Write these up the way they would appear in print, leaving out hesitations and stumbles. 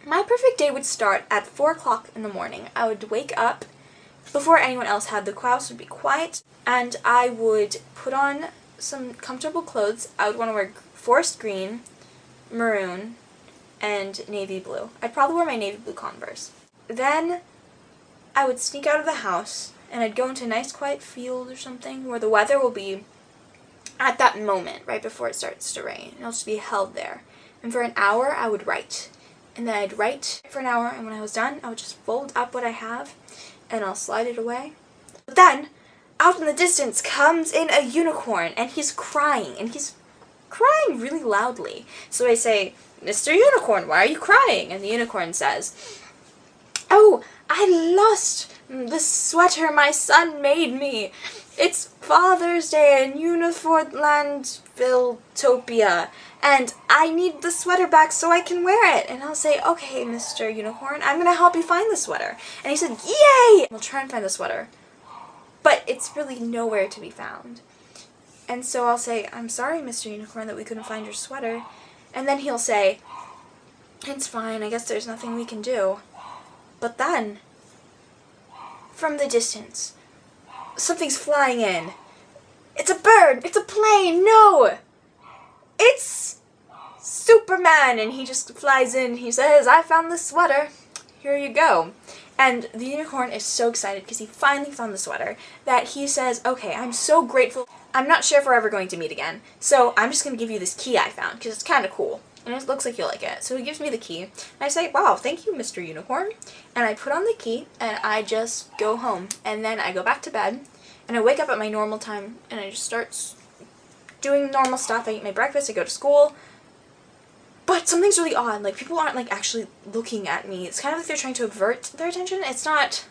My perfect day would start at 4 o'clock in the morning. I would wake up before anyone else had. The house would be quiet, and I would put on some comfortable clothes. I would want to wear forest green, maroon, and navy blue. I'd probably wear my navy blue Converse. Then I would sneak out of the house, and I'd go into a nice quiet field or something where the weather will be at that moment, right before it starts to rain. And I'll just be held there. And for an hour, I would write. And then I'd write for an hour, and when I was done, I would just fold up what I have, and I'll slide it away. But then, out in the distance comes in a unicorn, and he's crying really loudly. So I say, "Mr. Unicorn, why are you crying?" And the unicorn says, "Oh, I lost the sweater my son made me. It's Father's Day in Uniformlandville-topia, and I need the sweater back so I can wear it." And I'll say, "Okay, Mr. Unicorn, I'm gonna help you find the sweater." And he said, "Yay!" We'll try and find the sweater, but it's really nowhere to be found. And so I'll say, "I'm sorry, Mr. Unicorn, that we couldn't find your sweater." And then he'll say, "It's fine, I guess there's nothing we can do." But then, from the distance, something's flying in. It's a bird! It's a plane! No! It's Superman! And he just flies in. He says, "I found the sweater. Here you go." And the unicorn is so excited because he finally found the sweater that he says, "Okay, I'm so grateful. I'm not sure if we're ever going to meet again, so I'm just going to give you this key I found because it's kind of cool. And it looks like you'll like it." So he gives me the key. And I say, "Wow, thank you, Mr. Unicorn." And I put on the key, and I just go home. And then I go back to bed, and I wake up at my normal time, and I just start doing normal stuff. I eat my breakfast, I go to school. But something's really odd. Like, people aren't, like, actually looking at me. It's kind of like they're trying to avert their attention. It's not,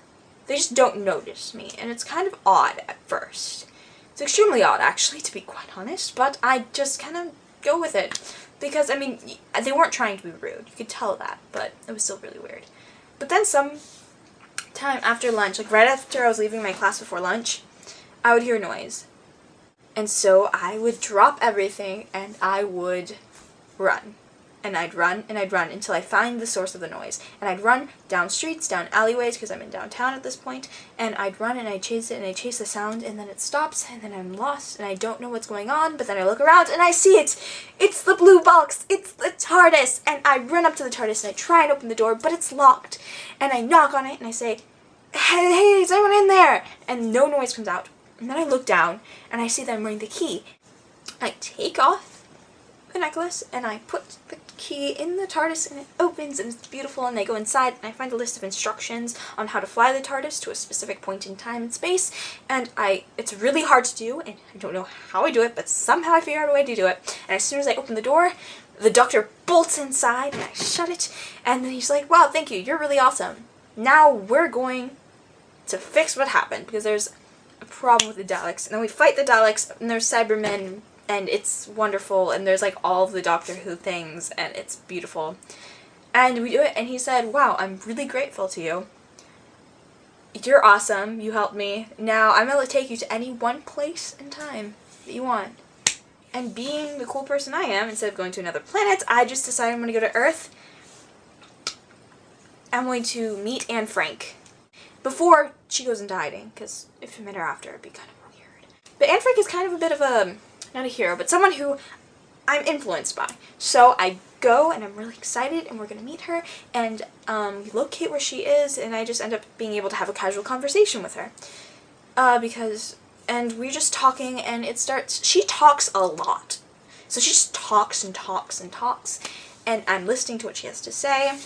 they just don't notice me. And it's kind of odd at first. It's extremely odd, actually, to be quite honest. But I just kind of go with it. Because, I mean, they weren't trying to be rude. You could tell that, but it was still really weird. But then some time after lunch, like right after I was leaving my class before lunch, I would hear noise. And so I would drop everything and I would run. And I'd run and I'd run until I find the source of the noise. And I'd run down streets, down alleyways, because I'm in downtown at this point, and I'd run and I'd chase it and I'd chase the sound, and then it stops, and then I'm lost and I don't know what's going on, but then I look around and I see it! It's the blue box! It's the TARDIS! And I run up to the TARDIS and I try and open the door, but it's locked. And I knock on it and I say, hey, is anyone in there? And no noise comes out. And then I look down and I see that I'm wearing the key. I take off the necklace and I put the key in the TARDIS and it opens and it's beautiful, and I go inside and I find a list of instructions on how to fly the TARDIS to a specific point in time and space, and it's really hard to do and I don't know how I do it, but somehow I figure out a way to do it. And as soon as I open the door, the doctor bolts inside and I shut it, and then he's like, "Wow, thank you, you're really awesome. Now we're going to fix what happened because there's a problem with the Daleks." And then we fight the Daleks and there's Cybermen, and it's wonderful, and there's like all of the Doctor Who things, and it's beautiful. And we do it, and he said, "Wow, I'm really grateful to you. You're awesome, you helped me. Now I'm going to take you to any one place in time that you want." And being the cool person I am, instead of going to another planet, I just decided I'm going to go to Earth. I'm going to meet Anne Frank before she goes into hiding, because if I met her after, it'd be kind of weird. But Anne Frank is kind of a bit of a, not a hero, but someone who I'm influenced by. So I go and I'm really excited and we're going to meet her and we locate where she is, and I just end up being able to have a casual conversation with her. And we're just talking, and she talks a lot. So she just talks and talks and talks, and I'm listening to what she has to say,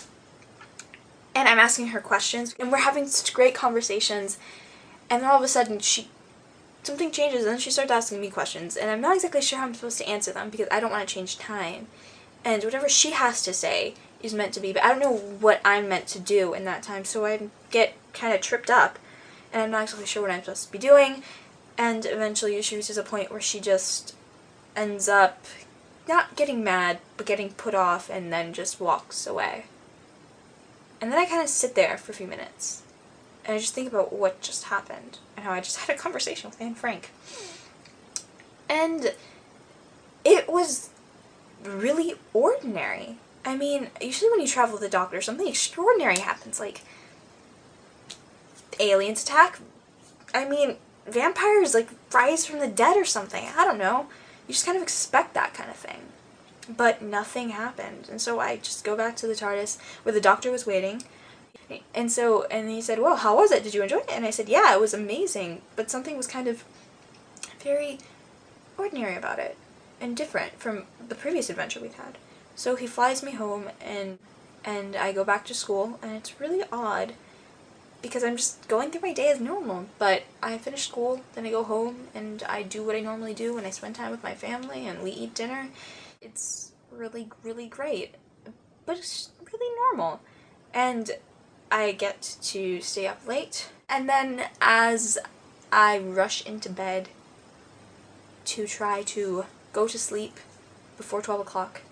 and I'm asking her questions, and we're having such great conversations, and then all of a sudden something changes, and then she starts asking me questions, and I'm not exactly sure how I'm supposed to answer them because I don't want to change time. And whatever she has to say is meant to be, but I don't know what I'm meant to do in that time, so I get kind of tripped up, and I'm not exactly sure what I'm supposed to be doing, and eventually she reaches a point where she just ends up not getting mad, but getting put off, and then just walks away. And then I kind of sit there for a few minutes, and I just think about what just happened, and how I just had a conversation with Anne Frank. And it was really ordinary. I mean, usually when you travel with a doctor, something extraordinary happens, like aliens attack. I mean, vampires, like, rise from the dead or something. I don't know. You just kind of expect that kind of thing. But nothing happened. And so I just go back to the TARDIS where the doctor was waiting. And he said, well, how was it? Did you enjoy it? And I said, yeah, it was amazing. But something was kind of very ordinary about it. And different from the previous adventure we'd had. So he flies me home, and I go back to school, and it's really odd because I'm just going through my day as normal. But I finish school, then I go home, and I do what I normally do, and I spend time with my family, and we eat dinner. It's really, really great, but it's really normal. And I get to stay up late, and then as I rush into bed to try to go to sleep before 12 o'clock,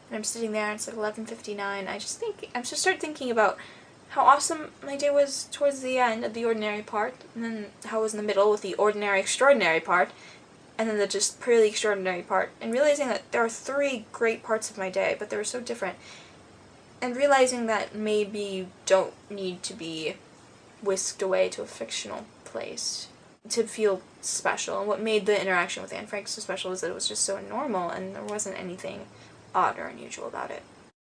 and I'm sitting there, and it's like 11:59, I just start thinking about how awesome my day was towards the end of the ordinary part, and then how it was in the middle with the ordinary extraordinary part, and then the just purely extraordinary part, and realizing that there are 3 great parts of my day, but they were so different, and realizing that maybe you don't need to be whisked away to a fictional place to feel special. And what made the interaction with Anne Frank so special was that it was just so normal, and there wasn't anything odd or unusual about it.